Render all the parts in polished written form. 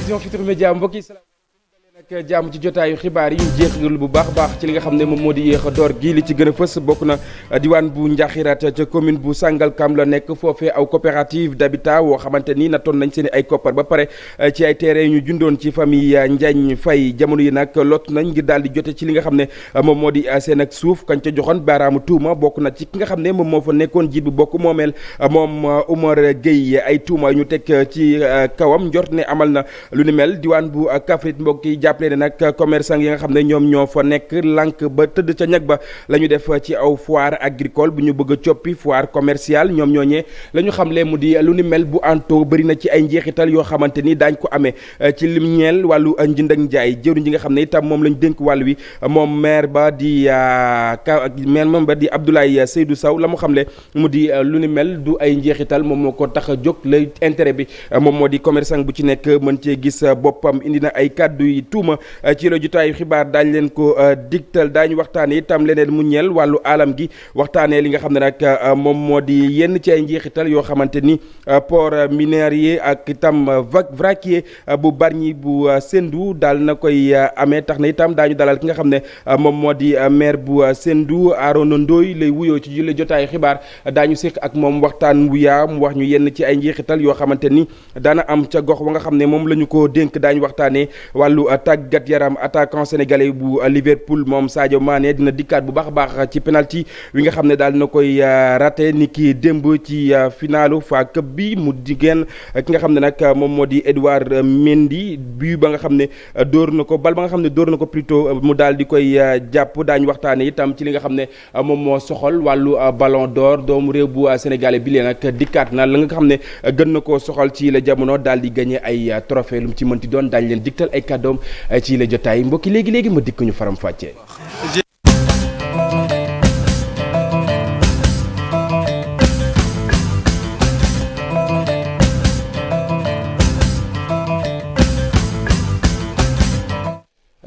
télévision Futurs Médias mbokk yi ak jàmm ci jotaayu xibaar yi jeexal bu baax baax ci li nga xam ne moom moo di yéex a door gi li ci gën a fës bokk na diwaan bu Njaxiraat ca commune bu Sangalkam la nekk foofee aw coopérative d'habitat woo xamante ni nattoon nañ seen ay koppar ba pare ci ay terrain ñu jundoon ci famille Ndiagne Faye jamono yi nag lot nañ ngir daal di jote ci li nga xam ne moom moo di seen ak suuf kañ ca joxoon baaraamu tuuma bokk na ci ki nga xam ne moom moo fa nekkoon jiit bu bokk moomeel moom Oumar Gueye ay tuuma ñu teg ci kawam njort ne amal na lu ni mel diwaan bu Kaffrine mbokk yi jàppale ne nag commerçant yi nga xam ne ñoom ñoo fa nekk lànk ba tëdd ca ñag ba la ñu def ci aw foire agricole bu ñu bëgg a coppi foire commerciale ñoom ñooñee la ñu xamle mu di lu ni mel bu anto bëri na ci ay njeexital yoo xamante ni daañ ko amee ci lim ñeel wàllu njënd ak njaay jëwriñ ji nga xam ne itam moom lañ dénk wàll wi moom maire ba di Abdoulaye Seydou Sow la mu xamle mu di lu ni mel du ay njeexital moom moo ko tax a jóg lay intérêt bi moom moo di commerçant bu ci nekk mën cee gis boppam indi na ay kàddu yi tuuma ci la jotaayu xibaar daañ leen ko digtal daañu waxtaane itam leneen mu ñeel wàllu alam gi waxtaanee li nga xam ne nag moom moo di yenn ci ay njeexital yoo xamante ni port minier ak itam vraquier bu Bargny bu Sendou daal na koy amee tax na itam daañu dalal ki nga xam ne moom moo di maire bu Sendou Arona Ndoye lay wuyoo ci jule jotaayu xibaar daañu séq ak moom waxtaan wu yaa mu wax ñu yenn ci ay njeexital yoo xamante ni daana am ca gox wa nga xam ne moom la ñu ko dénk daañu waxtaanee wàllu tàggat yaram attaquant sénégalais bu Liverpool moom Sadio Mané dina dikkaat bu baax a baax ci penalty wi nga xam ne daal na koy raté ni ki démb ci finalu fa këp bi mu diggéen ki nga xam ne nag moom moo di Edouard Mendy bi ba nga xam ne dóor na ko bal ba nga xam ne dóor na ko plutôt mu daal di koy jàpp daañu waxtaane itam ci li nga xam ne moom moo soxal wàllu ballon d'or doomu réew bu sénégalais bi leen nag dikkaat na la nga xam ne gën na koo soxal ci la jamono daal di gagné ay trophée lu mu ci mënti doon daañu leen diktal ay kàddoom ci la jotaay mbokki léegi ma dikk ñu faram fàccee.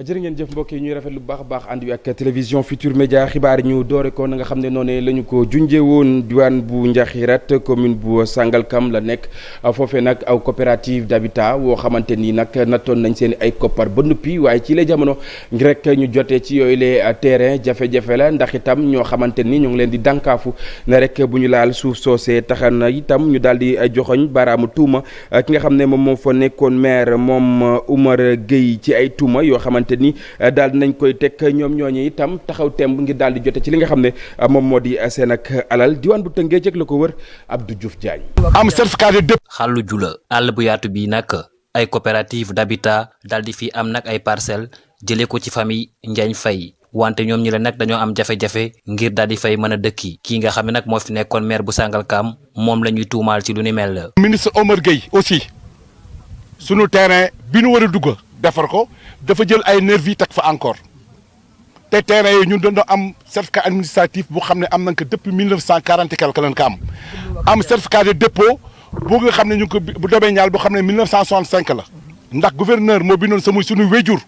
jërë ngeen jëf mbokk yi ñuy rafet lu baax a baax ànd wi ak télévision Futurs Médias xibaar yi ñu doore ko na nga xam ne noonu la ñu ko junjee woon diwaan bu Njaxiraat commune bu Sangalkam la nekk foofee nag aw coopérative d'habitat woo xamante ni nag nattoon nañ seen ay koppar ba nuppi waaye ci la jamono rek ñu jotee ci yooyu les terrain jafe-jafe la ndax itam ñoo xamante ni ñu ngi leen di dànkaafu ne rek bu ñu laal suuf soosee taxan na itam ñu daal di joxoñ baaraamu tuuma ki nga xam ne moom moo fa nekkoon maire moom Oumar Gueye ci ay tuuma yoo xamante ni daal nañ koy teg ñoom ñooñu itam taxaw temb ngir daal di jote ci li nga xam ne moom moo di seen ak alal diwaan bu Tëngéej jëkk la ko wër Abdou Diouf Diagne. am certificat de dépôt. xàllu jula àll bu yaatu bi nag ay coopérative d'habitat daal di fi am nag ay parcelles jëlee ko ci famille Ndiagne Faye wante ñoom ñi la nag dañoo am jafe-jafe ngir daal di fay mën a dëkki kii nga xam ne nag moo fi nekkoon maire bu Sangalkam moom la ñuy tuumaal ci lu ni mel. ministre Oumar Gueye aussi sunu terrain bi nu war a dugg defar ko dafa jël ay nervi teg fa encore te terrain yi ñun dañoo am certificat administratif bu xam ne am nañ ko depuis 1940 et quelque lañ ko am certificat de dépôt bu nga xam ne ñu ngi ko bu demee ñaal boo xam ne 1965 la ndax gouverneur moo bindoon suñu wéjur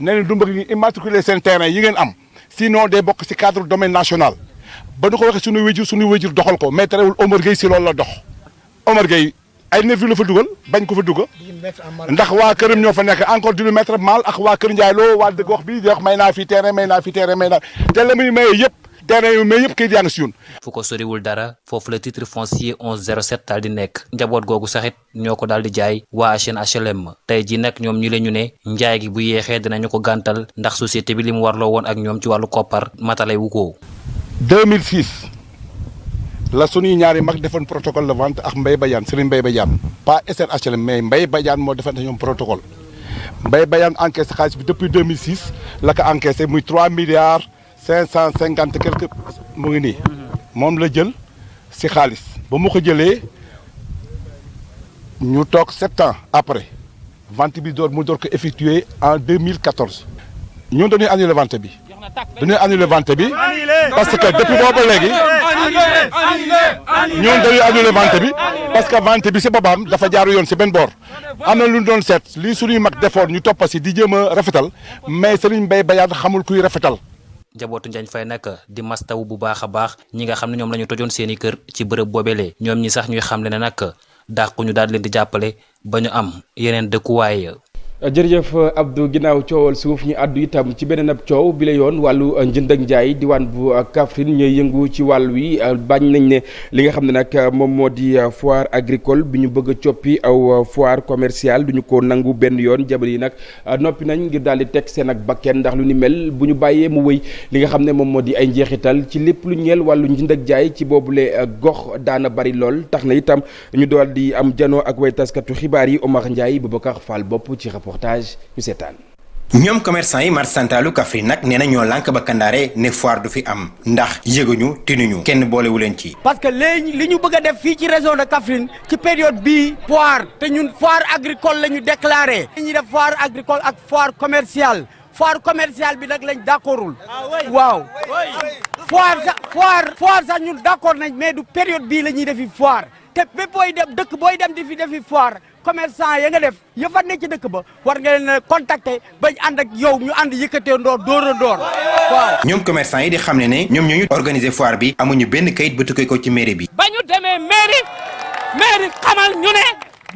nee na du mbëgg ñu immatriculer seen terrain yi ngeen am sinon day bokk ci cadre domaine national ba nu ko waxee suñu wéjur doxal ko mais terewul Oumar Gueye si loolu la dox Oumar Gueye ay nervi la fa dugal bañ ko fa dugal ndax waa këram ñoo fa nekk encore du mettre mal ak waa kër Ndiaye loo waa gox bi di wax may naa fi terrain te la muy maye yëpp terrain yu may yëpp kay yaa ngi si yoon. fu ko soriwul dara foofu la titre foncier 1107 daal di nekk njaboot googu saxit ñoo ko daal di jaay waa HLM tey ji nag ñoom ñu la ñu ne njaay gi bu yeexee dinañu ko gàntal ndax société bi li mu warloo woon ak ñoom ci wàllu koppar matalay wu ko. 2006. la suñuy ñaari mag defoon protocole de vente ak Mbaye Badiane Serigne Mbaye Badiane pas SNHLM mais Mbaye Badiane moo defante ñoom protocole Mbaye Badiane encaissé xaalis bi depuis 2006 la ko encaissé muy 3 milliards 550 quelque mu ngi nii moom la jël si xaalis ba mu ko jëlee ñu toog 7 ans après vente bi mu door ko effectué en 2014 ñun dañuy annulé vente bi. parce que depuis boobu léegi ñun dañuy annulé vente bi parce que vente bi si boppam dafa jaaru yoon si benn boor am na lu ñu doon seet lii suñuy mag defoon ñu toppa si di jéem a rafetal mais Serigne Mbaye Badiane xamul kuy rafetal. njabootu Ndiagne Faye nag di mastaw bu baax a baax ñi nga xam ne ñoom la ñu tojoon seeni kër ci bërëb boobele ñoom ñi sax ñuy xam ne nag dàqu ñu daal leen di jàppale ba ñu am yeneen dëkkuwaay. jërëjëf Abdou ginnaaw coowal suuf ñu àddu itam ci beneen ab coow bi la yoon wàllu njënd ak njaay diwaan bu Kaffrine ñooy yëngu ci wàll wi bañ nañ ne li nga xam ne nag moom moo di foire agricole bi ñu bëgg a coppi aw foire commerciale du ñu ko nangu benn yoon jabar yi nag noppi nañ ngir daal di teg seen ak bakken ndax lu ni mel bu ñu bàyyee mu wëy li nga xam ne moom moo di ay njeexital ci lépp lu ñeel wàllu njënd ak jaay ci boobule gox daana bari lool tax na itam ñu dool di am janoo ak way taskatu xibaar yi Omar Ndiaye Boubacar Fall bopp ci reportage ñu seetaan. ñoom commerçant yi marché centralu Kaffrine nag nee na ñoo lànk ba kandaare ne foire du fi am ndax yëguñu tinuñu kenn boolewu leen ci. parce que léegi li ñu bëgg a def fii ci région de Kaffrine ci période bii foire te ñun foire agricole la ñu déclaré. ñuy def foire agricole ak foire commerciale bi nag lañ d'accordul waaw foire sax ñun d'accord nañ mais du période bii la ñuy defi foire te bépp booy dem dëkk booy dem di fi defi foire. commerçant ya nga def yëfa ne ci dëkk ba war nga leen contacter bañ ànd ak yow ñu ànd yëkkatee ndoor dóor waaw. ñoom commerçant yi di xam ne ñoom ñoo ñu organiser foire bi amuñu benn kayit bu tukkee ko ci mairie bi. ba ñu demee mairie xamal ñu ne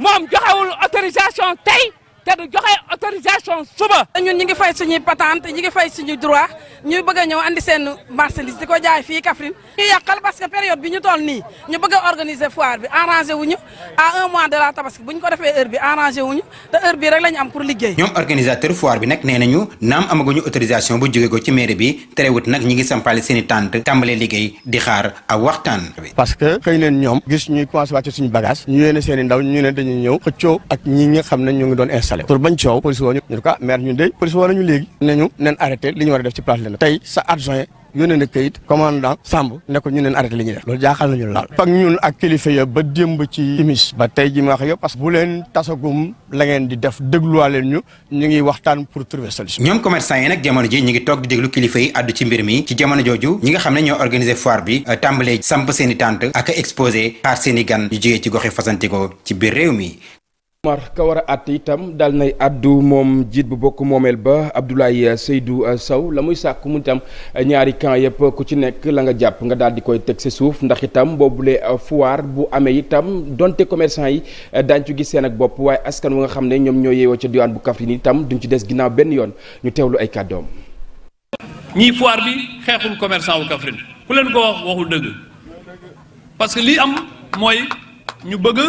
moom joxewul autorisation tey te du joxe autorisation suba. ñun ñu ngi fay suñuy patente ñu ngi fay suñuy droit ñu bëgg a ñëw andi seen marchandise di ko jaay fii Kaffrine. ñu yàqal parce que période bi ñu toll nii ñu bëgg a organiser foire bi arrangé wuñu à un mois de la tabaski bu ñu ko defee heure bi arrangé wuñu te heure bi rek la ñu am pour liggéey. ñoom organisateur foire bi nag nee nañu naam amaguñu autorisation bu jóge ko ci mairie bi terewut nag ñi ngi sampale seen i tente tàmbalee liggéey di xaar ak waxtaan. parce que xëy leen ñoom gis ñuy commencé wàcce suñu bagage ñu yéene seen i ndaw ñu ne dañuy ñëw xëccoo ak ñi nga xam ne ñu ngi doon installé pour bañ coow police woo ñu ko maire ñun de police woo nañu léegi nañu nen arrêté li ñu war a def ci place leen tey sa adjoint yónnee na kayit commandant Samb ne ko ñu neen arrêté li ñuy def loolu jaaxal nañu laal fak ñun ak kilifa ya ba démb ci timis ba tey ji ma wax yow parce que bu leen tasagum la ngeen di def dégluwaaleen ñu ngi waxtaan pour trouver solution. ñoom commerçant yi nag jamono ji ñu ngi toog di déglu kilifa yi àddu ci mbir mi ci jamono jooju ñi nga xam ne ñoo organiser foire bi tàmbalee samp seen i tente ak exposé xaar seen i gan yu jógee ci goxi fasantikoo ci biir réew mi. Omar ka war a àtt itam daal nay àddu moom jiit bu bokk moomeel ba Abdoulaye Seydou Sow la muy sàkku mu itam ñaari camp yëpp ku ci nekk la nga jàpp nga daal di koy teg sa suuf ndax itam boobule foire bu amee itam donte commerçant yi daañu ci gis seen ak bopp waaye askan wi nga xam ne ñoom ñoo yeewoo ca diwaan bu Kaffrine itam duñ ci des ginnaaw benn yoon ñu teewlu ay kàddoom. ñii foire bi xeexul commerçant wu Kaffrine ku leen ko wax waxul dëgg parce que li am mooy ñu bëgg.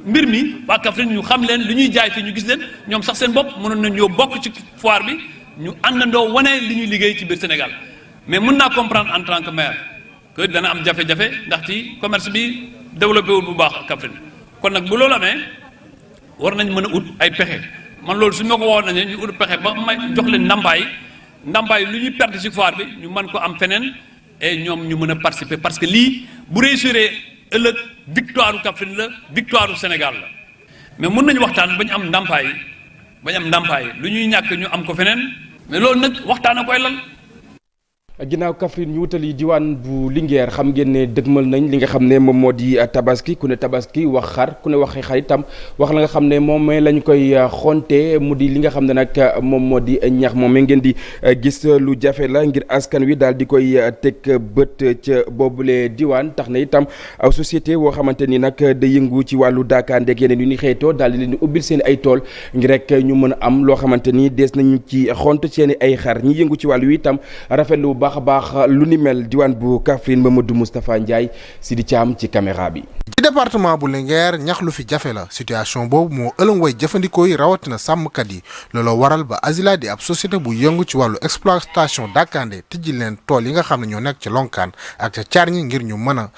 mbir mi waa Kaffrine ñu xam leen li ñuy jaay fii ñu gis leen ñoom sax seen bopp mënoon nañ ñoo bokk ci foire bi ñu àndandoo wane li ñuy liggéey ci biir Sénégal mais mën naa comprendre en tant que maire que dana am jafe-jafe ndaxte commerce bi développé wul bu baax Kaffrine kon nag bu loolu amee war nañ mën a ut ay pexe man loolu su ma ko waxoon nañu ñu ut pexe ba may jox leen ndàmpaay lu ñuy perte ci foire bi ñu mën ko am feneen et ñoom ñu mën a participer parce que lii bu réussir ëllëg victoire u Kaffrine la victoire u Sénégal la mais mun nañu waxtaan ba ñu am ndàmpaay lu ñuy ñàkk ñu am ko feneen mais loolu nag waxtaan a koy lal. ginnaaw Kaffrine ñu wutali diwaan bu Linguère xam ngeen ne dëgmal nañ li nga xam ne moom moo di tabaski ku ne tabaski wax xar ku ne waxee xar itam wax la nga xam ne moom lañ koy xonte mu di li nga xam ne nag moom moo di ñax moom ngeen di gis lu jafe la ngir askan wi daal di koy teg bët ca boobule diwaan tax na itam aw société woo xamante ni nag day yëngu ci wàllu daakaandeeg yeneen yu ni xeetoo daal di leen di ubbil seen ay tool ngir rek ñu mën a am loo xamante ni dees nañu ci xont seen ay xar ñi yëngu ci wàllu wi itam rafetlu bu baax lu ni mel diwaan bu Kaffrine Mamadou Moustapha Ndiaye Sidi Thiam ci caméra bi. ci département bu Linguère ñax lu fi jafe la situation boobu moo ëlëm way jëfandikoo yi rawatina sàmmkat yi looloo waral ba Azila di ab société bu yëngu ci wàllu exploitation dàkkaande tijji leen tool yi nga xam ne ñoo nekk ci Lonkaan ak ca Thiargny ngir ñu mën a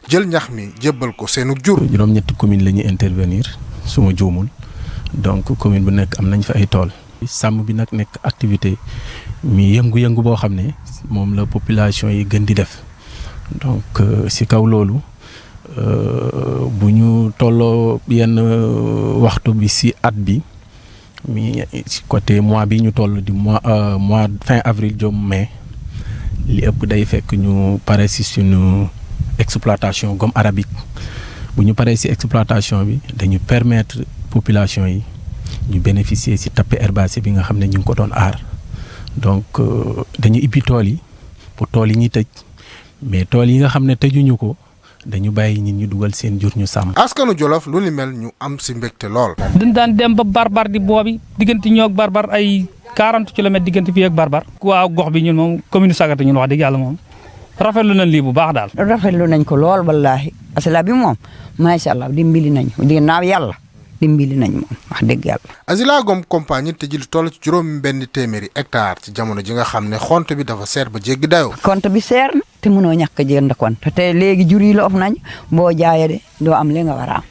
jël ñax mi jébbal ko seenu jur. juróom-ñetti commune la ñuy intervenir su ma juumul donc commune bu nekk am nañ fa ay tool. sàmm bi nag nekk activité mi yëngu-yëngu boo xam ne moom la population yi gën di def donc si kaw loolu bu ñu tolloo yenn waxtu bi si at bi mi si côté mois bi ñu toll di mois fin avril jëm mai li ëpp day fekk ñu pare si suñu exploitation gomme arabique bu ñu paree si exploitation bi dañu permettre population yi ñu bénéficier si tapis herbacé bi nga xam ne ñu ngi ko doon aar donc dañu ibbi tool yi pour tool yi ñuy tëj mais tool yi nga xam ne tëjuñu ko dañu bàyyi nit ñu dugal seen jur ñu sàmm. askanu Jolof lu ni mel ñu am si mbégte lool. dañ daan dem ba barbar di boobi diggante ñoo ak barbar ay 40 kilomètres diggante fii ak barbar. waaw gox bi ñun moom commune Sagata ñun wax dëgg yàlla moom rafetlu nañ lii bu baax daal. rafetlu nañ ko lool wallaahi asila bi moom macha allah dimbali nañ ginnaaw yàlla dimbali nañ moom wax dëgg yàlla. Azila Ngom compagnie te ji lu toll ci juróom benn téeméeri hectare ci jamono ji nga xam ne xont bi dafa seer ba jéggi dayoo. compte bi seer na te mënoo ñàkk a jënd compte te léegi jur yi la of nañ boo jaayee de doo am li nga war a am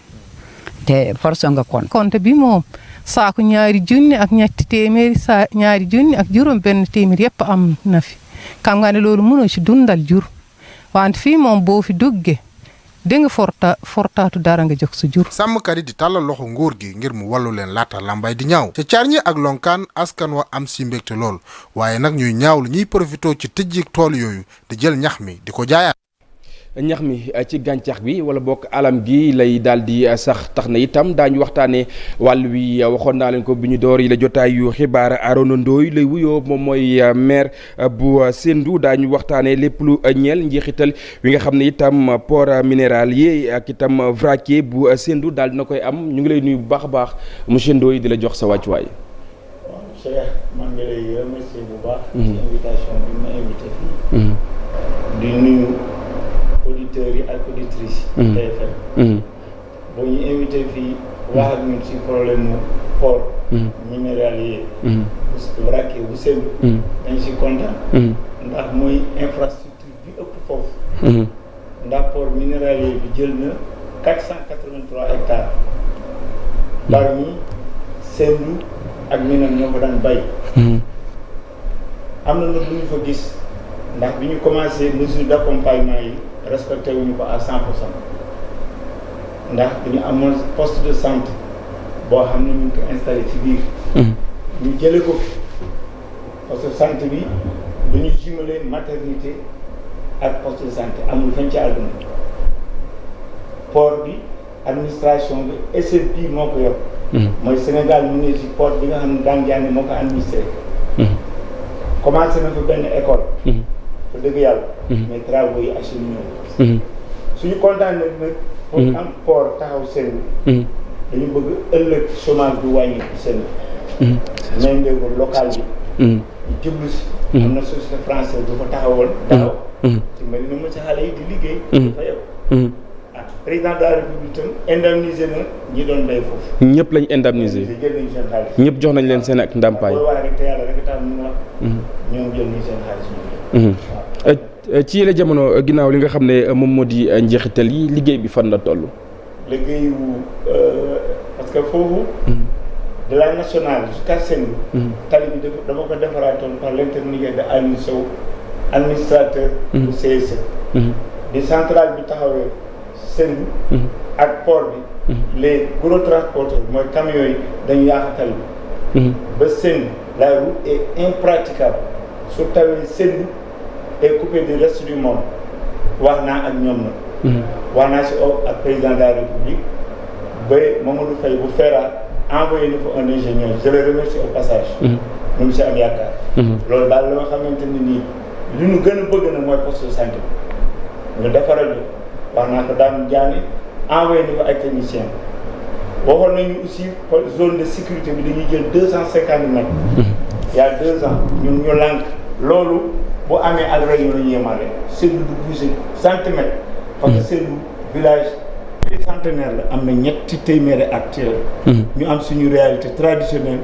te force nga compte. compte bi moom saako ñaari junni ak ñetti téeméeri ñaari junni ak juróom benn téeméeri yëpp am na fi xam nga ne loolu mënoo ci dundal jur wante fii moom boo fi duggee da nga fortaatu dara nga jox sa jur. sàmmkat yi di tàllal loxo nguur gi ngir mu wallu leen laata lambay di ñaaw ca Carñi ak Lonkaan askan wa am si mbégte lool waaye nag ñuy ñaaw lu ñuy profité ci tëjji tool yooyu di jël ñax mi di ko jaayaat. ñax mi ci gàncax bi wala bokk alam gi lay daal di sax tax na itam daañu waxtaanee wàll wi waxoon naa leen ko bi ñu door yi la jotaayu xibaar Arona Ndoye lay wuyoo moom mooy maire bu Sendou daañu waxtaanee lépp lu ñeel njeexital wi nga xam ne itam port minéral yi ak itam vraquier bu Sendou daal dina koy am ñu ngi lay nuyu bu baax a baax monsieur Ndoye di la jox sa wàccuwaay. waaw Cheikh maa ngi lay remercier bu baax. ci invitation bi ma invité fii. di nuyu auditeurs yi ak auditrices yi. TFM. boo ñu invité fii wax ak ñun ci problème mu port minéralier. vraquier bu Sendou. dañ ci kontaan. ndax mooy infrastructure bi ëpp foofu. ndax port minéralier bi jël na 483 hectares. parmi Sendou ak Minam ñoo ko daan bay. am na nag lu ñu fa gis ndax bi ñu commencé mesure d'accompagnement yi respecté wuñu ko à 100% ndax dañu amoon poste de santé boo xam ne ñu ngi ko installé ci biir. ñu jële ko fi poste de santé bi dañu jumelé maternité ak poste de santé amul fañ ci àdduna. port bi administration bi SNP moo ko yor. mooy Sénégal Minier port bi nga xam ne daan jaane moo ko administré. commencé na fa benn école. fa dëgg yàlla. mais travaux yi acheminé suñu kontaan nag pour am port taxaw Sendou. dañu bëgg ëllëg chômage bi wàññi Sendou. main d'œuvre locale bi. ñu jublu si. am na société française bu fa taxawoon. taxaw ci mel ni ma si xale yi di liggéey. dafa yow. président de la république tam indemnisé na ñi doon bay foofu. ñëpp lañ indemnisé. jël nañu seen xaalis. ñëpp jox nañ leen seen ak ndàmpaay. booy wax rek te yàlla rek tax ñu wax. ñoom jël nañu seen xaalis. ci la jamono ginnaaw li nga xam ne moom moo di njeexital yi liggéey bi fan la toll. liggéeyu parce que foofu. de la nationale jusqu'à Sendou. tali bi dafa ko defaraatoon par l'intermédiaire de Aliou Sow administrateur. bu CSE. di centrale bi taxawee Sendou. ak port bi. les gros transporteurs mooy camions yi dañu yaaxatal bi. ba Sendou la route est impraticable su tawee Sendou est coupé du reste du monde wax naa ak ñoom nag. wax naa si ak président de la république ba Mamadou Faye bu FERA envoyé na fa un ingénieur je le remercie au passage. ñu ngi si am yaakaar. loolu daal la nga xamante ni nii li ñu gën a bëgg na mooy poste de santé ñu defaral ñu wax naa ko daan jaane envoyé na fa ay techniciens waxoon nañu aussi zone de sécurité bi dañuy jël 250 mètres. il y a 2 ans ñun ñu lànk loolu bu amee ak région la ñu yemale Sendou du bouger centimètre. parce que Sendou village centenaire la am na ñetti téeméeri actuel. ñu am suñu réalité traditionnelle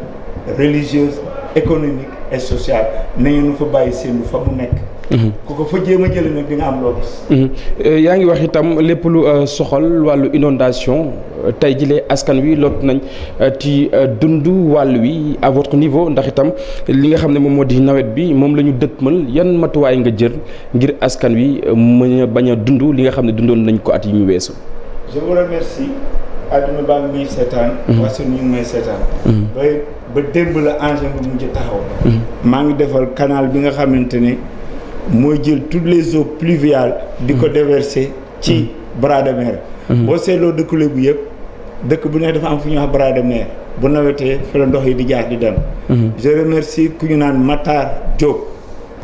religieuse économique et sociale nañu nu fa bàyyi Sendou fa mu nekk. ku ko fa jéem a jëlee nag di nga am loo gis. yaa ngi wax itam lépp lu soxal wàllu inondation tey jilee askan wi lot nañ ci dund wàll wi à votre niveau ndax itam li nga xam ne moom moo di nawet bi moom la ñu dëkkmal yan matuwaay nga jël ngir askan wi mën a bañ a dund li nga xam ne dundoon nañ ko at yi ñu weesu. je vous remercie àdduna baa ngi may seetaan. parce que ñu ngi may seetaan. ba démb la engin bi mujj taxaw. maa ngi defal canal bi nga xamante ne. mooy jël toutes les eaux pluviales di ko déverser ci bras de mer. boo seetloo dëkk Lebu yëpp dëkk bu nekk dafa am fu ñuy wax bras de mer bu nawetee fi la ndox yi di jaar di dem. je remercie ku ñu naan Matar Diop.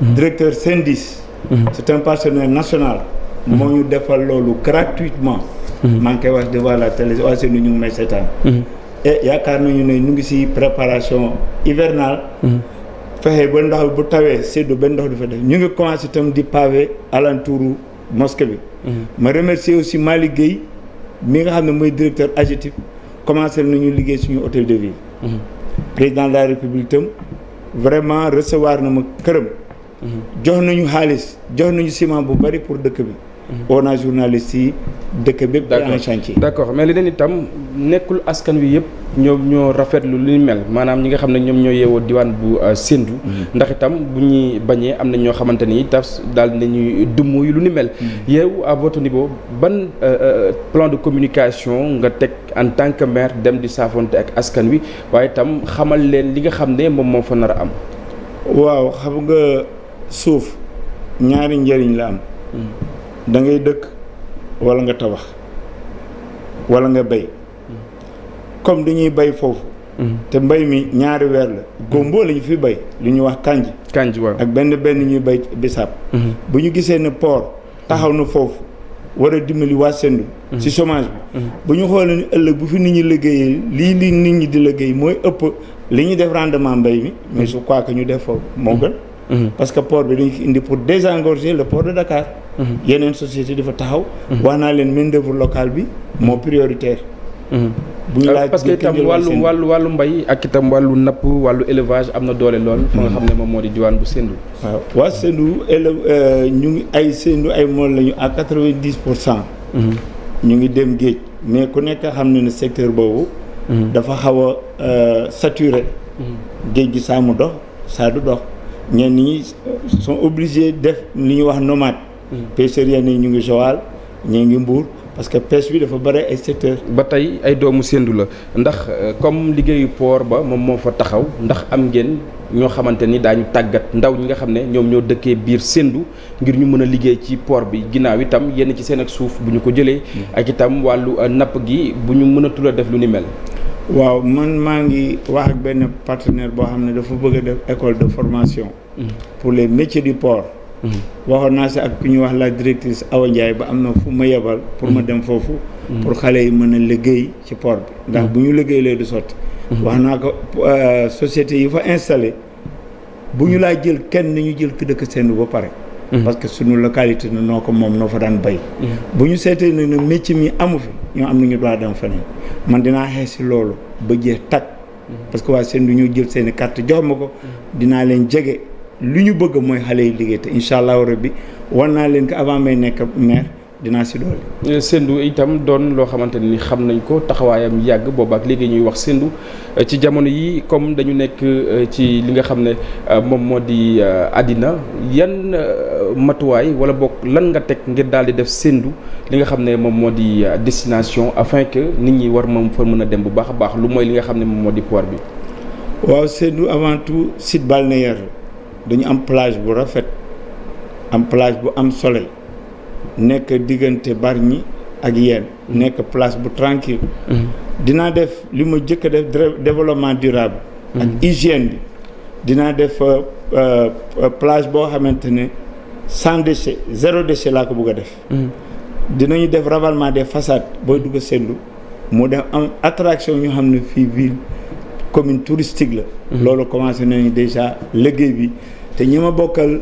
directeur Sendis. c'est un partenaire national moo ñu defal loolu gratuitement. maa ngi koy wax devant la télé waa Sendou ñu ngi may seetaan. et yaakaar nañu ne ñu ngi ci préparation hivernale. fexe ba ndox bu tawee Sendou benn ndox du fa def ñu ngi commencé itam di pavé alentouru mosquée bi. ma remercier aussi Malick Gueye mi nga xam ne mooy directeur AGETIP commencé nañu liggéey suñu hôtel de ville. président de la république itam vraiment recevoir na ma këram. jox nañu xaalis jox nañu ciment bu bari pour dëkk bi. on a journaliste yi dëkk bépp en chantier. d'accord mais leneen itam nekkul askan wi yëpp ñoo rafetlu lu ñu mel maanaam ñi nga xam ne ñoom ñoo yeewoo diwaan bu Sendou. ndax itam bu ñuy bañee am na ñoo xamante ni taf daal nañuy dumm yu lu ni mel. yow à votre niveau ban plan de communication nga teg en tant que maire dem di saafonte ak askan wi waaye itam xamal leen li nga xam ne moom moo fa nar a am. waaw xam nga suuf ñaari njëriñ la am. da ngay dëkk wala nga tabax wala nga béy comme dañuy béy foofu. te mbéy mi ñaari weer la. gombo la ñu fi béy lu ñuy wax kanji waaw ak benn ñuy béy bisaab. bu ñu gisee ne port taxaw na foofu war a dimbali waa Sendou. ci chômage bi. bu ñu xoolee ni ëllëg bu fi nit ñi liggéeyee lii nit ñi di liggéey mooy ëpp li ñuy def rendement mbéy mi. mais je crois que ñu def foofu moo gën. parce que port bi dañu fi indi pour désengorger le port de Dakar. yeneen société dafa taxaw. wax naa leen main d'œuvre locale bi moo prioritaire. bu ñu laaj parce que itam wàllu mbay ak itam wàllu napp wàllu élevage am na doole lool. fa nga xam ne moom moo di diwaan bu Sendou. waaw waa Sendou ñu ngi ay Sendou ay mool lañu à 90%. ñu ngi dem géej mais ku nekk xam ne secteur boobu. dafa xaw a saturé. géej gi saa mu dox saa du dox. ñenn ñi sont obligés def li ñuy wax nomade. pêcheurs yi ñu ngi Joal ñii ngi Mbour parce que pêche bi dafa bëri ay secteurs. ba tey ay doomu Sendou la ndax comme liggéeyu port ba moom moo fa taxaw ndax am ngeen ñoo xamante ni daañu tàggat ndaw ñi nga xam ne ñoom ñoo dëkkee biir Sendou ngir ñu mën a liggéey ci port bi ginnaaw itam yenn ci seen ak suuf bu ñu ko jëlee. ak itam wàllu napp gi bu ñu mënatul a def lu ni mel. waaw man maa ngi wax ak benn partenaire boo xam ne dafa bëgg a def école de formation. pour les métiers du port. waxoon naa si ak ku ñuy wax la directrice Awa Ndiaye ba am na fu ma yebal. pour ma dem foofu. pour xale yi mën a liggéey ci port bi. ndax bu ñu liggéey lee du sotti. wax naa ko société yi fa installé bu ñu laa jël kenn ni ñu jël ki dëkk Sendou ba pare. parce que suñu localité na noo ko moom noo fa daan bay. bu ñu seetee nag ne métier mi amu fi ñoo am nañu droit dem feneen man dinaa xeex si loolu ba jeex tàkk. parce que waa Sendou ñoo jël seen i carte jox ma ko dinaa leen jege. lu ñu bëgg mooy xale yi liggéey te incha allahu rabbi war naa leen ko avant may nekk maire dinaa si doole. Sendou itam doon loo xamante ni xam nañ ko taxawaayam yàgg booba ak léegi ñuy wax Sendou ci jamono yi comme dañu nekk ci li nga xam ne moom moo di àddina yan matuwaay wala boog lan nga teg ngir daal di def Sendou li nga xam ne moom moo di destination afin que nit ñi war moom fa mën a dem bu baax a baax lu mooy li nga xam ne moom moo di port bi. waaw Sendou avant tout site balnéaire dañu am plage bu rafet am plage bu am soleil nekk diggante Bargny ak Yène nekk place bu tranquille dinaa def li ma jëkk a def développement durable ak hygiène bi dinaa def plage boo xamante ne sans déchet zéro déchet laa ko bëgg a def dinañu def ravalement des façades booy dugg Sendou mu def am attraction ñu xam ne fii ville commune touristique la loolu commencé nañu déjà liggéey bi te ñi ma bokkal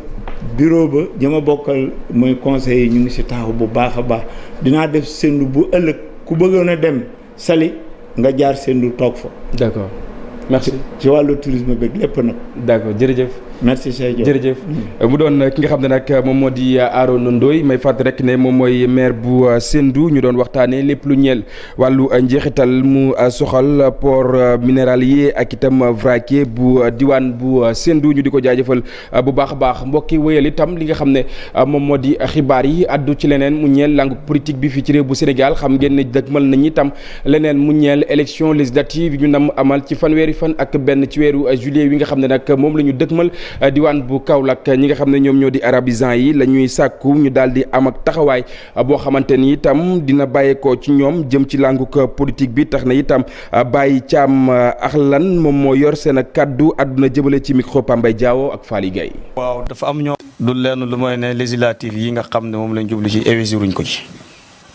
bureau ba ñi ma bokkal mooy conseil yi ñu ngi si taxaw bu baax a baax dinaa def Sendou bu ëllëg ku bëggoon a dem Saly nga jaar Sendou toog fa. d'accord merci. ci wàllu tourisme beeg lépp nag. d'accord jërëjëf. merci Cheikh Diop jërëjëf mu doon ki nga xam ne nag moom moo di Arona Ndoye may fàttali rek ne moom mooy maire bu Sendou ñu doon waxtaanee lépp lu ñeel wàllu njeexital mu soxal port minéralier ak itam vraquier bu diwaan bu Sendou ñu di ko jaajëfal bu baax a baax mbokki wéyal itam li nga xam ne moom moo di xibaar yi addu ci leneen mu ñeel langue politique bi fii ci réew bu Sénégal xam ngeen ne dëgmal nañ itam leneen mu ñeel élection législative yi ñu nam amal ci fanweeri fan ak benn ci weeru juillet wi nga xam ne nag moom la ñu dëgmal diwaan bu Kaolack ñi nga xam ne ñoom ñoo di arabisants yi la ñuy sàkku ñu daal di am ak taxawaay boo xamante ni itam dina bàyyeekoo ci ñoom jëm ci lànguk politique bi tax na itam Baye Thiam Akhlan moom moo yor seen kàddu àdduna jëmale ci micro Pambay Diawo ak Faly Gueye. waaw dafa am ñoo du lenn lu mooy ne législative yi nga xam ne moom lañ jublu ci investiruñ ko ci.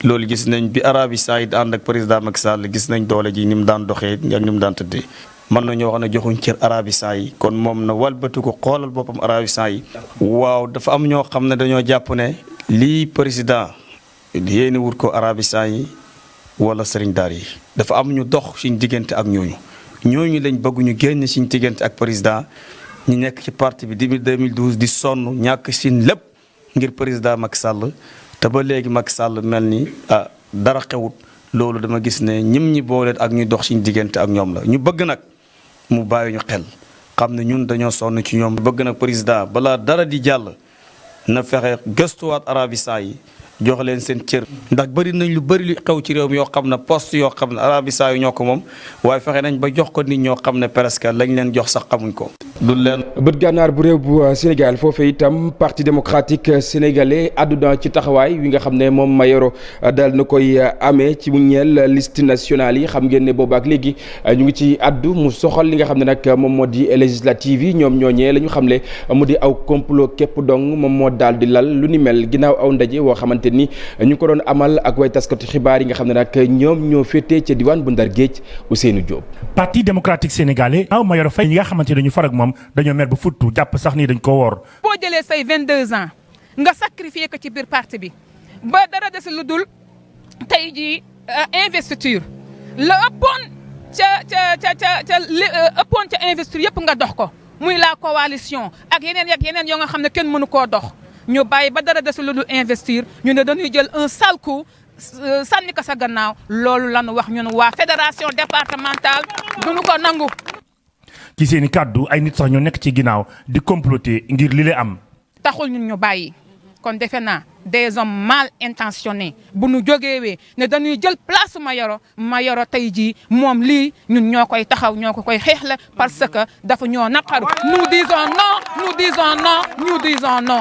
loolu gis nañ bi Arabie Saoudite ànd ak président Macky Sall gis nañ doole ji ni mu daan doxee ak ni mu daan tëddee mën nañoo wax ne joxuñ cër Arabie Saoudite kon moom na walbatu ko xoolal boppam Arabie Saoudite. waaw dafa am ñoo xam ne dañoo jàpp ne lii président yéeni wut ko Arabie Saoudite wala sëriñ daar yi dafa am ñu dox suñ diggante ak ñooñu lañ bëgg ñu génn suñ diggante ak président ñu nekk ci parti bi depuis 2012 di sonn ñàkk sin lépp ngir président Macky Sall te ba léegi Macky Sall mel ni dara xewut loolu dama gis ne ñim ñi boole ak ñu dox suñ diggante ak ñoom la ñu bëgg nag mu bàyyi ñu xel xam ne ñun dañoo sonn ci ñoom. bëgg nag président balaa dara di jàll na fexe gëstuwaat Arabie Saoudite jox leen seen cër ndax bëri nañ lu bëri lu xew ci réew mi yoo xam ne poste yoo xam ne Arabie Saoudite ñoo ko moom waaye fexe nañ ba jox ko nit ñoo xam ne presque lañ leen jox sax xamuñ ko. du leen bët gànnaar bu réew bu Sénégal foofee itam parti démocratique sénégalais àdduna ci taxawaay wi nga xam ne moom Mayoro daal na koy amee ci mu ñeel liste nationale yi xam ngeen ne boobu ak léegi ñu ngi ci àddu mu soxal li nga xam ne nag moom moo di législative yi ñoom ñooñee la ñu xamle mu di aw complot képp dong moom moo daal di lal lu ni mel ginnaaw aw ndaje woo xamante ni ñu ko doon amal ak way taskati xibaar yi nga xam ne nag ñoom ñoo féetee ca diwaan bu Ndar Géej Ousseynou Diop. parti démocratique sénégalais Mayoro Faye ñi nga xamante ne dañu far ak moom dañoo mer ba futtu jàpp sax ni dañ ko woor. boo jëlee say 22 ans nga sacrifié ko ci biir parti bi ba dara des lu dul tey jii investiture la ëppoon ëppoon ca investiture yëpp nga dox ko muy la coalition ak yeneen yoo nga xam ne kenn mënu koo dox ñu bàyyi ba dara des lu dul investir ñu ne dañuy jël un sale coup sànni ko sa gannaaw loolu la ñu wax ñun waa fédération départementale duñu ko nangu. ci seen i kàddu ay nit sax ñoo nekk ci ginnaaw di comploter ngir li lay am. taxul ñun ñu bàyyi kon defe naa des hommes mal intentionnés bu nu jógeewee ne dañuy jël place Mayoro tey jii moom lii ñun ñoo koy taxaw ñoo ko koy xeexle parce que dafa ñoo naqaru nous disons non.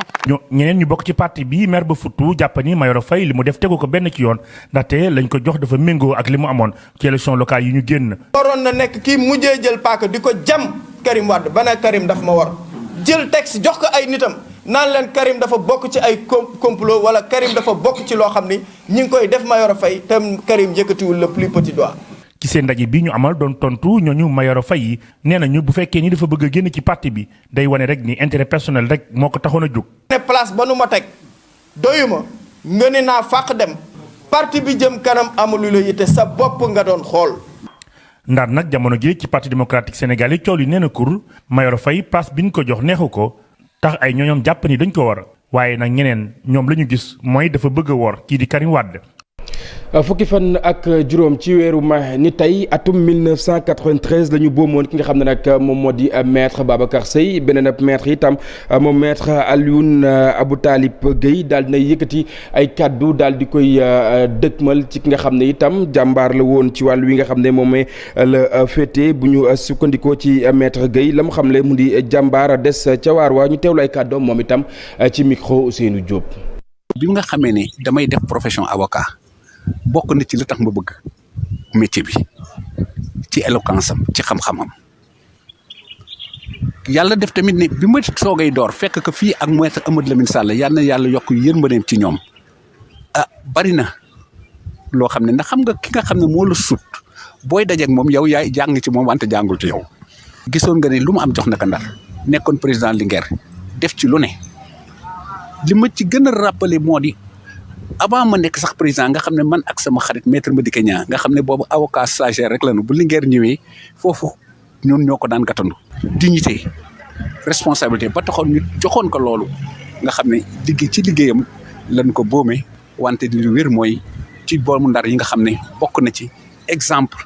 ñeneen ñu bokk ci parti bi mer ba futtu jàpp ni Mayoro Faye li mu def tegu ko benn ci yoon ndaxte lañ ko jox dafa méngoo ak li mu amoon ci élection locale yi ñu génn. waroon na nekk kii mujjee jël paaka di ko jam Karim Wade ba ne Karim daf ma war jël texte jox ko ay nitam. naan leen Karim dafa bokk ci ay complot wala Karim dafa bokk ci loo xam ni ñi ngi koy def Mayoro Faye te Karim yëkkatiwul le plus petit doigt. ci seen ndaje bi ñu amal doon tontu ñooñu Mayoro Faye yi nee nañu bu fekkee ni dafa bëgg a génn ci parti bi day wane rek ni intérêt personnel rek moo ko taxoon a jóg. ne place ba nu ma teg doyuma nga ne naa fàq dem parti bi jëm kanam amulu la yitte sa bopp nga doon xool. Ndar nag jamono ji ci parti démocratique sénégalais coow li nee na kur Mayoro Faye place bi ñu ko jox neexu ko. tax ay ñooñoom jàpp ni dañ ko war waaye nag ñeneen ñoom la ñu gis mooy dafa bëgg a woor kii di Karim Wade. fukki fan ak juróom ci weeru mai ni tey atum 1993 la ñu boomoon ki nga xam ne nag moom moo di maître Babacar Seye beneen ab maître itam moom maître Alioune Abou Talib Guèye daal dina yëkkati ay kaddu daal di koy dëkkmal ci ki nga xam ne itam jàmbaar la woon ci wàllu wi nga xam ne moom la féete bu ñu sukkandikoo ci maître Guèye la mu xam le mu di jàmbaar des ca waar waa ñu teewlu ay kàddoom moom itam ci micro Ousseynou Diop. bi nga xamee ne damay def profession avocat. bokk na ci li tax ma bëgg métier bi ci éloquence am ci xam-xamam yàlla def tamit ne bi ma soogay door fekk ko fii ak maître Amadou Lamine Sall yal na yàlla yokk yërmandeem ci ñoom bari na loo xam ne ndax xam nga ki nga xam ne moo la sut booy dajeek moom yow yaay jàng ci moom wante jàngul ci yow. gisoon nga ne lu mu am jox na ko Ndar nekkoon président Linguère def ci lu ne li ma ci gën a rappelé moo di. avant ma nekk sax président nga xam ne man ak sama xarit maître Madické Niang nga xam ne boobu avocat stagiaire rek la nu bu Linguère ñëwee foofu ñun ñoo ko daan gàttandu. dignité responsabilité ba taxoon ñu joxoon ko loolu nga xam ne liggéeyam lañ ko boomee wante li wér mooy ci boomu Ndar yi nga xam ne bokk na ci exemple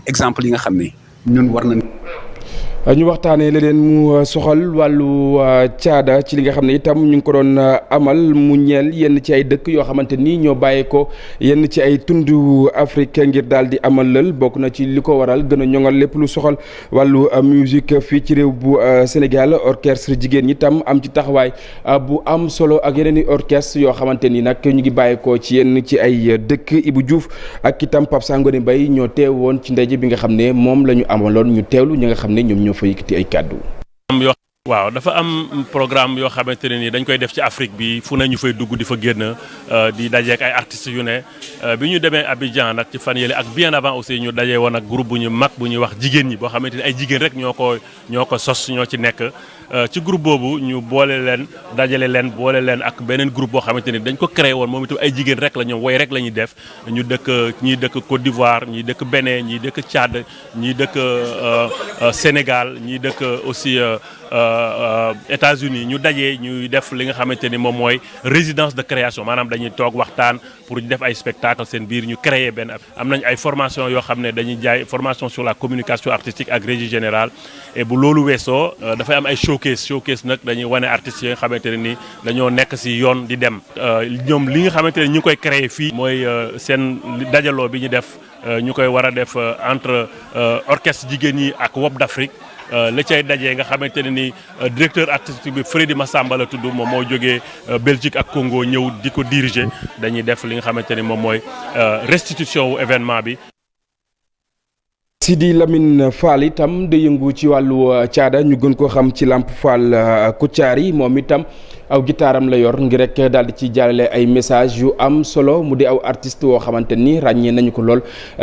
yi nga xam ne ñun war nañ. ñu waxtaanee leneen mu soxal wàllu caada ci li nga xam ne itam ñu ngi ko doon amal mu ñeel yenn ci ay dëkk yoo xamante ni ñoo bàyyeekoo yenn ci ay tundu Afrique ngir daal di amal lël bokk na ci li ko waral gën a ñoŋal lépp lu soxal wàllu musique fii ci réew bu Sénégal orchestre jigéen ñi tam am ci taxawaay bu am solo ak yeneen i orchestre yoo xamante ni nag ñu ngi bàyyeekoo ci yenn ci ay dëkk Ibou Diouf ak itam Pape Sangone Mbaye ñoo teewoon ci ndaje bi nga xam ne moom la ñu amaloon ñu teewlu ñi nga xam ne ñoom ñoo fa yëkkati ay kàddu. yoo waaw dafa am programme yoo xamante ne ni dañ koy def ci Afrique bi fu ne ñu fay dugg di fa génn di dajeek ay artistes yu ne bi ñu demee Abidjan nag ci fan yële ak bien avant aussi ñu dajee woon ak groupe bu ñu mag bu ñuy wax jigéen ñi boo xamante ni ay jigéen rek ñoo ko sos ñoo ci nekk ci groupe boobu ñu dajale leen boole leen ak beneen groupe boo xamante ni dañ ko créé woon moom itam ay jigéen rek la ñoom woy rek la ñuy def ñu ñii dëkk Côte d'Ivoire ñii dëkk Bénin ñii dëkk Tchad ñii dëkk Sénégal ñii dëkk aussi États-Unis ñu dajee ñuy def li nga xamante ni moom mooy résidence de création maanaam dañuy toog waxtaan pour def ay spectacle seen biir ñu créer benn am nañ ay formation yoo xam ne dañuy jaay formation sur la communication artistique ak régie générale et bu loolu weesoo dafay am ay showcase nag dañuy wane artistes yi nga xamante ne ni dañoo nekk ci yoon di dem ñoom li nga xamante ne ñu ngi koy créer fii mooy seen dajaloo bi ñu def ñu koy war a def entre orchestre jigéen ñi ak WOP d'Afrique la cay dajee nga xamante ne ni directeur artistique bi Freddy Massamba la tudd moom moo jógee Belgique ak Congo ñëw di ko diriger dañuy def li nga xamante ni moom mooy restitution wu événement bi. Sidi Lamine Fall itam da yëngu ci wàllu caada ñu gën ko xam ci Lamp Fall Koutiari moom itam aw gitaaram la yor ngir rek daal di ci jàllale ay message yu am solo mu di aw artiste woo xamante ni ràññee nañu ko lool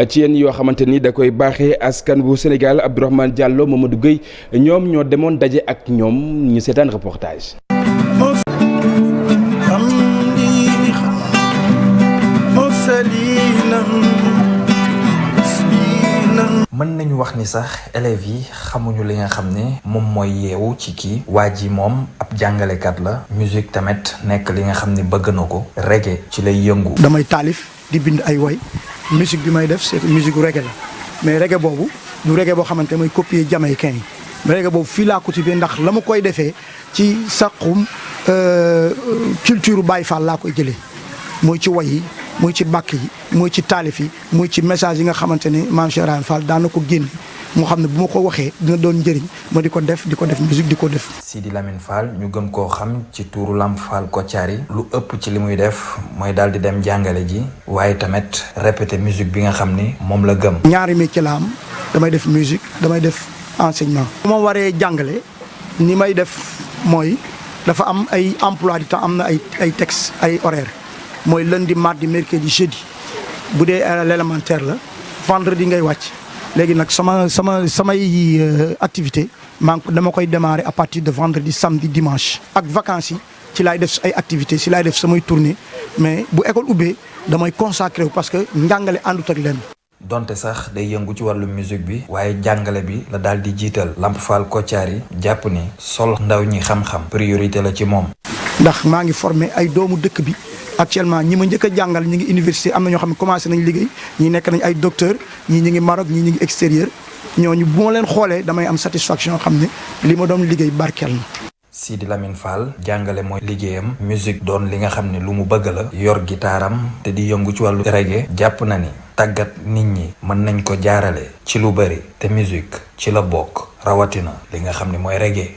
ci yéen yoo xamante ni da koy baaxee askan bu Sénégal Abdourahmane Diallo Mamadou Gueye ñoom ñoo demoon daje ak ñoom ñu seetaan reportage. mën nañu wax ni sax élèves yi xamuñu li nga xam ne moom mooy yeewu ci kii waa ji moom ab jàngalekat la musique tamit nekk li nga xam ne bëgg na ko reggae ci lay yëngu. damay taalif di bind ay woy musique bi may def c'est musique reggae la mais reggae boobu du reggae boo xamante mooy copier jamaïcain yi mais reggae boobu fii laa ko cultivé ndax la ma koy defee ci saqum culture Baye Fall laa koy jëlee mooy ci woy yi muy ci bàkk yi muy ci taalif yi muy ci message yi nga xamante ni maam Cheikh Ibrahima Fall daan na ko génne moo xam ne bu ma ko waxee dina doon njëriñ ma di ko def musique di ko def. Sidi Lamine Fall ñu gën koo xam ci tuuru Lamp Fall Koutiari lu ëpp ci li muy def mooy daal di dem jàngale ji waaye tamit répéter musique bi nga xam ni moom la gëm. ñaari métier la am damay def musique damay def enseignement. bu ma waree jàngale ni may def mooy dafa am ay emploi du temps am na ay texte ay horaire mooy lundi mardi mercredi jeudi bu dee l'élémentaire la vendredi ngay wàcc léegi nag samay activité dama koy démarrer à partir de vendredi samedi dimanche. ak vacances yi ci laay def ay activités ci laay def samay tournée mais bu école ubbee damay consacré wu parce que njàngale àndut ak leen. donte sax day yëngu ci wàllu musique bi waaye jàngale bi la daal di jiital Lamp Fall Koutiari jàpp ni sol ndaw ñi xam-xam priorité la ci moom. ndax maa ngi formé ay doomu dëkk bi. actuellement ñi ma njëkk a jàngal ñi ngi université am na ñoo xam ne commencé nañ liggéey ñii nekk nañ ay docteur ñii ñi ngi Maroc ñii ñi ngi extérieur ñooñu bu ma leen xoolee damay am satisfaction xam ne li ma doon liggéey barkeel na. Sidi Lamine Fall jàngale mooy liggéeyam musique doon li nga xam ne lu mu bëgg la yor gitaaram te di yëngu ci wàllu reggae jàpp na ni tàggat nit ñi mën nañ ko jaarale ci lu bëri te musique ci la bokk rawatina li nga xam ne mooy reggae.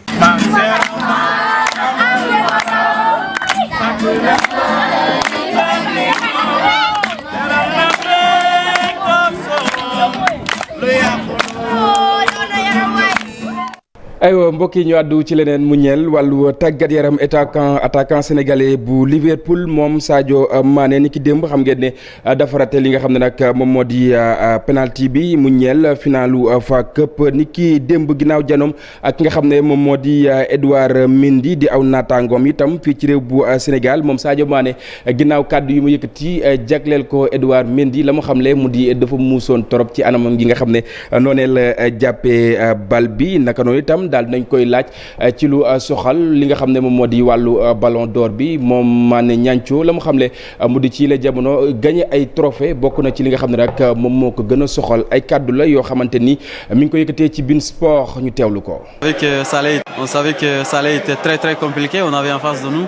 aywa mbokk yi ñu àddu ci leneen mu ñeel wàllu tàggat yaram attaquant sénégalais bu Liverpool moom Sadio Mané ni ki démb xam ngeen ne dafa raté li nga xam ne nag moom moo di penalty bi mu ñeel finalu FA Cup ni ki démb ginnaaw janoom ak ki nga xam ne moom moo di Edouard Mendy di aw naataangoom itam fii ci réew bu Sénégal moom Sadio Mané ginnaaw kàddu yi mu yëkkati jagleel ko Edouard Mendy la mu xamle mu di dafa muusoon torop ci anamam gi nga xam ne noonee la jàppee bal bi naka noonu itam daal nañ koy laaj ci lu soxal li nga xam ne moom moo di wàllu ballon d'or bi moom Mané Niancho la mu xamle mu di ci la jamono gagné ay trophée bokk na ci li nga xam ne rek moom moo ko gën a soxal ay kàddu la yoo xamante ni mi ngi ko yëkkatee ci Bein Sport ñu teewlu ko. On savait que ça allait être très très compliqué, on avait en face de nous.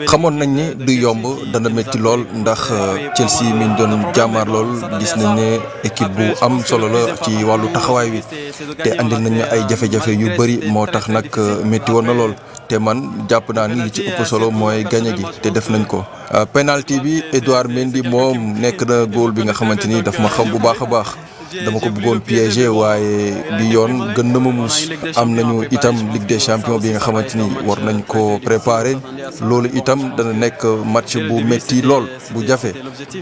xamoon nañ ne du yomb dana métti lool ndax Chelsea mi ñu doon jàmmaar lool gis nañ ne équipe bu am solo la ci wàllu taxawaay wi te andil nañ ay jafe-jafe yu bëri moo tax nag métti woon na lool te man jàpp naa ni li ci ëpp solo mooy gañe gi te def nañ ko. penalty bi Edouard Mendy moom nekk na góol bi nga xamante ni daf ma xam bu baax a baax dama ko bëggoon piéger waaye bi yoon gën na ma muus. am nañu itam Ligue des champions bi nga xamante ni war nañ ko préparer loolu itam dana nekk match bu metti lool bu jafe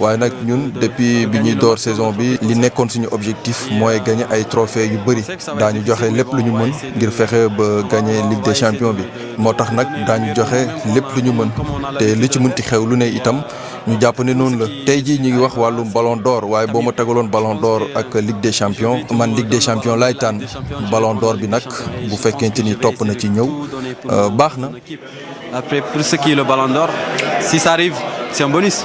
waaye nag ñun depuis bi ñuy door saison bi li nekkoon suñu objectif mooy gagner ay trophées yu bëri daañu joxe lépp lu ñu mën ngir fexe ba gagner Ligue des champions bi moo tax nag daañu joxe lépp lu ñu mën te li ci mënti xew lu ne itam ñu jàpp ne noonu la tey jii ñu ngi wax wàllum ballon d'or waaye boo ma tegaloon ballon d'or ak Ligue des champions man Ligue des champions laay tànn ballon d'or bi nag bu fekkente ni topp na ci ñëw baax na. Après pour ce qui est le ballon d'or si ça arrive c'est un bonus.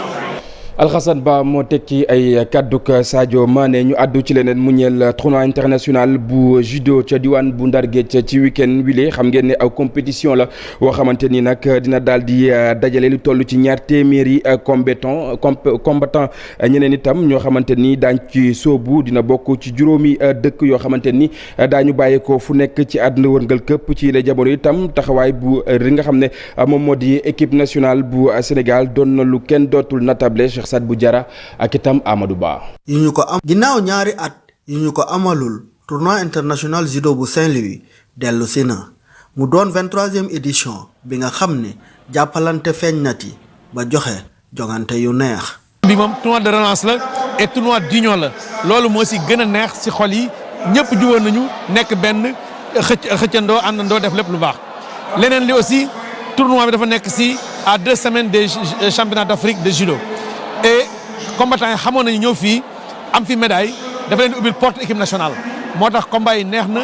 Alhassane Ba moo tekki ay kàdduk Sadio Mané ñu àddu ci leneen mu ñeel tournoi international bu judo ca diwaan bu Ndar Géej ci week-end wile xam ngeen ne aw compétition la woo xamante ni nag dina daal di dajale lu toll ci 200 combattant ñeneen itam ñoo xamante ni daañ ci soobu dina bokk ci juróomi dëkk yoo xamante ni daañu bàyyeekoo fu nekk ci àdduna wërngal këpp ci la jamono itam taxawaay bu ri nga xam ne moom moo di équipe nationale bu Sénégal doon na lu kenn dootul natable Sat bu Jara ak itam Amadou Ba. yu ñu ko am ginnaaw ñaari at yu ñu ko amalul tournoi international judo bu Saint-Louis dellu si na mu doon 23e édition bi nga xam ne jàppalante feeñ na ci ba joxe jongante yu neex. bi moom tournoi de relance la et tournoi d'union la loolu moo si gën a neex si xol yi ñëpp juwoon nañu nekk benn xëccandoo àndandoo def lépp lu baax leneen li aussi tournoi bi dafa nekk si à 2 semaines des championnats d'Afrique de judo. et combattants yi xamoon nañu ñëw fii am fi médaille dafa leen di ubbil porte équipe nationale moo tax combat yi neex na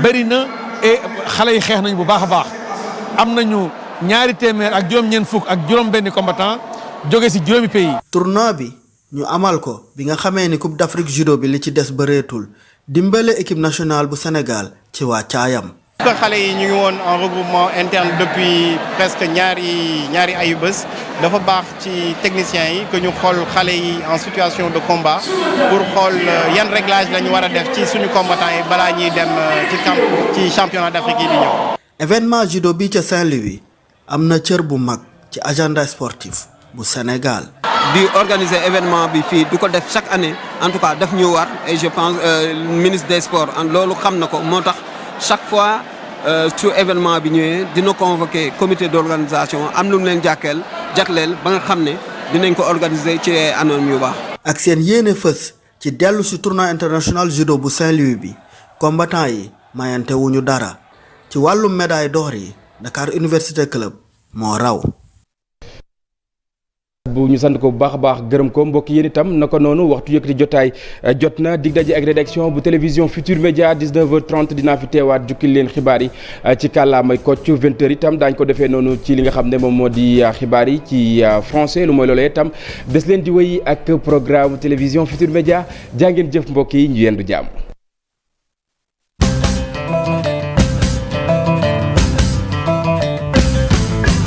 bëri na et xale yi xeex nañu bu baax a baax am nañu 200 ak juróom-ñeent fukk ak juróom-benni combattant jóge si juróomi pays. tournoi bi ñu amal ko bi nga xamee ni Coupe d'Afrique judo bi li ci des bëreetul dimbale équipe nationale bu Sénégal ci waa caayam. xale yi ñu ngi woon en regroupement interne depuis presque ñaari ayu bés dafa baax ci techniciens yi que ñu xool xale yi en situation de combat pour xool yan réglage la ñu war a def ci suñu combattants yi balaa ñuy dem ci championnat d'Afrique yi di ñëw. événement judo bi ca Saint-Louis am na cër bu mag ci agenda sportif bu Sénégal. di organiser événement bi fii du ko def chaque année en tout cas daf ñu war et je pense ministre des sports loolu xam na ko moo tax chaque fois. su événement bi ñëwee dina convoquer comité d'organisation am lu mu leen jagleel ba nga xam ne dinañ ko organiser ci anam yu baax. ak seen yéene fës ci dellu si tournoi international judo bu Saint-Louis bi combattant yi mayante wuñu dara ci wàllum médaille d'or yi Dakar Université Club moo raw. bu ñu sant ko bu baax a baax gërëm ko mbokk yéen itam naka noonu waxtu yëkkati jotaay jot na dig daje ak rédaction bu télévision Futur Média 19h30 dinaa fi teewaat jukkil leen xibaar yi ci kàllaamay Kocc 20h itam daañu ko defee noonu ci li nga xam ne moom moo di xibaar yi ci français lu mooy loolee itam des leen di wéy ak programme télévision Futur Média jaa ngeen jëf mbokk yi ñu yendu jàmm.